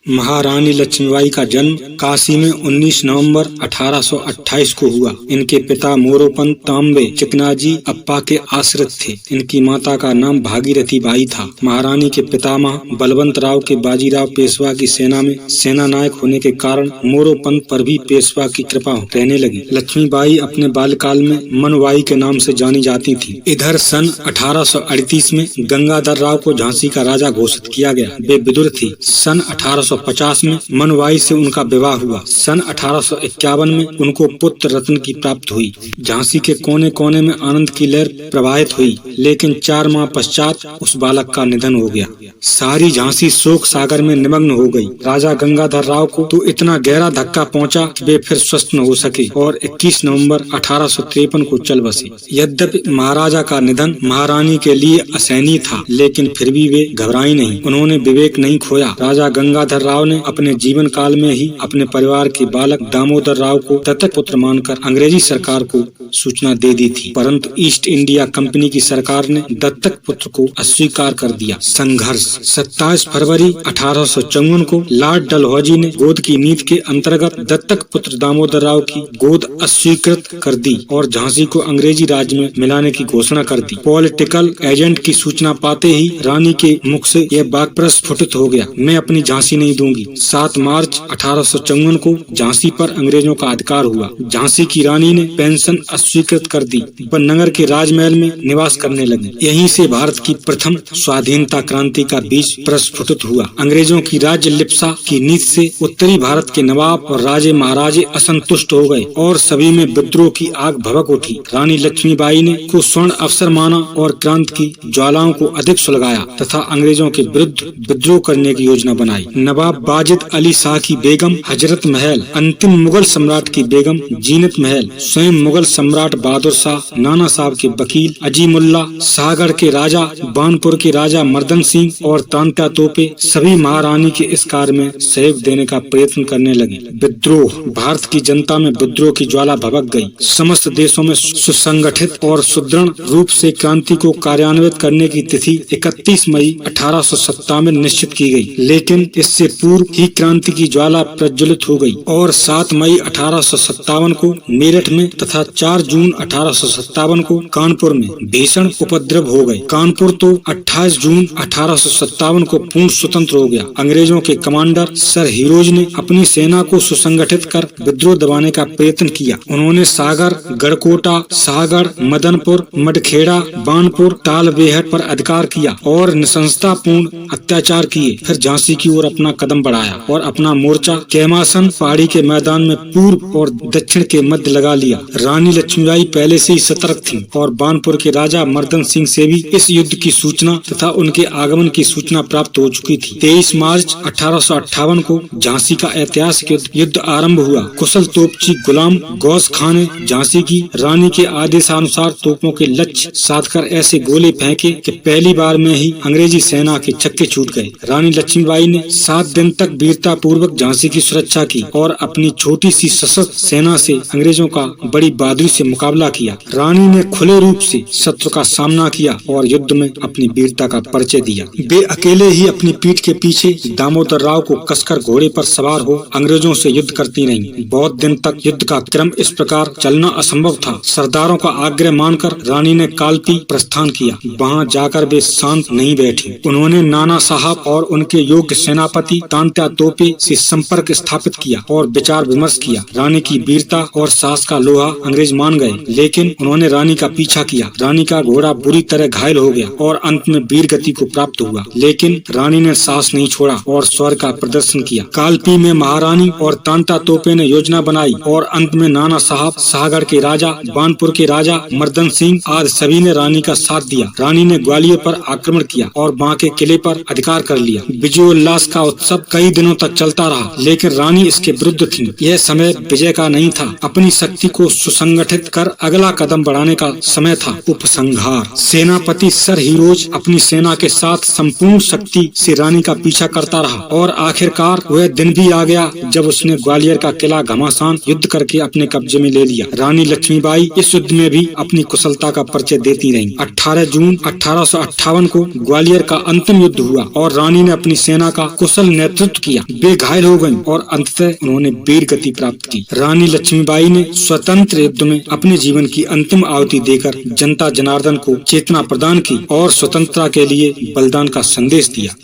महारानी लक्ष्मीबाई का जन्म काशी में 19 नवंबर 1828 को हुआ। इनके पिता मोरोपंत तांबे चिकनाजी अप्पा के आश्रित थे। इनकी माता का नाम भागीरथी बाई था। महारानी के पितामह बलवंत राव के बाजीराव पेशवा की सेना में सेना नायक होने के कारण मोरोपंत पर भी पेशवा की कृपा रहने लगी। लक्ष्मीबाई अपने बाल्यकाल में मनवाई के नाम से जानी जाती थी। इधर सन 1838 में गंगाधर राव को झांसी का राजा घोषित किया गया। वे विदुर थी। सन 1850 में मनवाई से उनका विवाह हुआ। सन 1851 में उनको पुत्र रत्न की प्राप्त हुई। झांसी के कोने कोने में आनंद की लहर प्रवाहित हुई, लेकिन 4 माह पश्चात उस बालक का निधन हो गया। सारी झांसी शोक सागर में निमग्न हो गई। राजा गंगाधर राव को तो इतना गहरा धक्का पहुंचा कि वे फिर स्वस्थ न हो सके और 21 नवंबर 1853 को चल बसे। यद्यपि महाराजा का निधन महारानी के लिए असहनीय था, लेकिन फिर भी वे घबराई नहीं। उन्होंने विवेक नहीं खोया। राजा गंगाधर राव ने अपने जीवन काल में ही अपने परिवार के बालक दामोदर राव को दत्तक पुत्र मानकर अंग्रेजी सरकार को सूचना दे दी थी, परंतु ईस्ट इंडिया कंपनी की सरकार ने दत्तक पुत्र को अस्वीकार कर दिया। संघर्ष 27 फरवरी 1854 को लॉर्ड डलहौजी ने गोद की नीति के अंतर्गत दत्तक पुत्र दामोदर राव की गोद अस्वीकृत कर दी और झांसी को अंग्रेजी राज्य में मिलाने की घोषणा कर दी। पॉलिटिकल एजेंट की सूचना पाते ही रानी के मुख से यह वाक्य प्रस्फुटित हो गया, मैं अपनी झांसी नहीं दूंगी। 7 मार्च 1854 को झांसी पर अंग्रेजों का अधिकार हुआ। झांसी की रानी ने पेंशन अस्वीकृत कर दी। वह नगर के राजमहल में निवास करने लगी। यहीं से भारत की प्रथम स्वाधीनता क्रांति का बीज प्रस्फुटित हुआ। अंग्रेजों की राज्य लिप्सा की नीति से उत्तरी भारत के नवाब और राजे महाराजे असंतुष्ट हो गए और सभी में विद्रोह की आग भभक उठी। रानी लक्ष्मीबाई ने को स्वर्ण अवसर माना और क्रांति की ज्वालाओं को अधिक सुलगाया तथा अंग्रेजों के विरुद्ध विद्रोह करने की योजना बनाई। नवाब वाजिद अली शाह की बेगम हजरत महल, अंतिम मुगल सम्राट की बेगम जीनत महल, स्वयं मुगल सम्राट बहादुर शाह, नाना साहब के वकील अजीमुल्ला, सागर के राजा, बानपुर के राजा मर्दन सिंह और तांत्या तोपे सभी महारानी के इस कार्य में सहयोग देने का प्रयत्न करने लगे। विद्रोह भारत की जनता में विद्रोह की ज्वाला भभक गई। समस्त देशों में सुसंगठित और सुदृढ़ रूप से क्रांति को कार्यान्वित करने की तिथि 31 मई 1857 निश्चित की गई, लेकिन इससे पूर्व ही क्रांति की ज्वाला प्रज्वलित हो गई और 7 मई 1857 को मेरठ में तथा 4 जून 1857 को कानपुर में भीषण उपद्रव हो गए। कानपुर तो 28 जून 1857 को पूर्ण स्वतंत्र हो गया। अंग्रेजों के कमांडर सर हीरोज ने अपनी सेना को सुसंगठित कर विद्रोह दबाने का प्रयत्न किया। उन्होंने सागर, गढ़कोटा, सागर, मदनपुर, मडखेड़ा, बानपुर, ताल बेहट पर अधिकार किया और निशंसतापूर्ण अत्याचार किए। फिर झांसी की ओर अपना कदम बढ़ाया और अपना मोर्चा कैमासन पहाड़ी के मैदान में पूर्व और दक्षिण के मध्य लगा लिया। रानी लक्ष्मीबाई पहले से ही सतर्क थी और बानपुर के राजा मर्दन सिंह से भी इस युद्ध की सूचना तथा उनके आगमन की सूचना प्राप्त हो चुकी थी। 23 मार्च 1858 को झांसी का ऐतिहासिक युद्ध आरंभ हुआ। कुशल तोपची गुलाम गौस खान ने झांसी की रानी के आदेशानुसार तोपों के लक्ष्य साधकर ऐसे गोले फेंके कि पहली बार में ही अंग्रेजी सेना के छक्के छूट गए। रानी लक्ष्मीबाई ने 7 दिन तक वीरता पूर्वक झांसी की सुरक्षा की और अपनी छोटी सी सशस्त्र सेना से अंग्रेजों का बड़ी बहादुरी से मुकाबला किया। रानी ने खुले रूप से शत्रु का सामना किया और युद्ध में अपनी वीरता का परिचय दिया। वे अकेले ही अपनी पीठ के पीछे दामोदर राव को कसकर घोड़े पर सवार हो अंग्रेजों से युद्ध करती रहीं। बहुत दिन तक युद्ध का क्रम इस प्रकार चलना असंभव था। सरदारों का आग्रह मानकर रानी ने कालपी प्रस्थान किया। वहाँ जाकर वे शांत नहीं बैठी। उन्होंने नाना साहब और उनके योग्य सेनापति तांत्या तोपे से संपर्क स्थापित किया और विचार विमर्श किया। रानी की वीरता और साहस का लोहा अंग्रेज मान गए, लेकिन उन्होंने रानी का पीछा किया। रानी का घोड़ा बुरी तरह घायल हो गया और अंत में वीर गति को प्राप्त हुआ, लेकिन रानी ने साहस नहीं छोड़ा और शौर्य का प्रदर्शन किया। कालपी में महारानी और तांत्या तोपे ने योजना बनाई और अंत में नाना साहब, सागर के राजा, बानपुर के राजा मर्दन सिंह आदि सभी ने रानी का साथ दिया। रानी ने ग्वालियर पर आक्रमण किया और वहाँ के किले पर अधिकार कर लिया। विजयोल्लास का उत्सव कई दिनों तक चलता रहा, लेकिन रानी इसके विरुद्ध थी। यह समय विजय का नहीं था, अपनी शक्ति को सुसंगठित कर अगला कदम बढ़ाने का समय था। उपसंहार। सेनापति सर हीरोज अपनी सेना के साथ संपूर्ण शक्ति से रानी का पीछा करता रहा और आखिरकार वह दिन भी आ गया जब उसने ग्वालियर का किला घमासान युद्ध करके अपने कब्जे में ले लिया। रानी लक्ष्मीबाई इस युद्ध में भी अपनी कुशलता का परिचय देती रहीं। 18 जून 1858 को ग्वालियर का अंतिम युद्ध हुआ और रानी ने अपनी सेना का कुशल नेतृत्व किया। वे घायल हो गयीं और अंततः उन्होंने वीर गति प्राप्त की। रानी लक्ष्मीबाई ने स्वतंत्र युद्ध में अपने जीवन की अंतिम आहुति देकर जनता जनार्दन को चेतना प्रदान की और स्वतंत्रता के लिए बलिदान का संदेश दिया।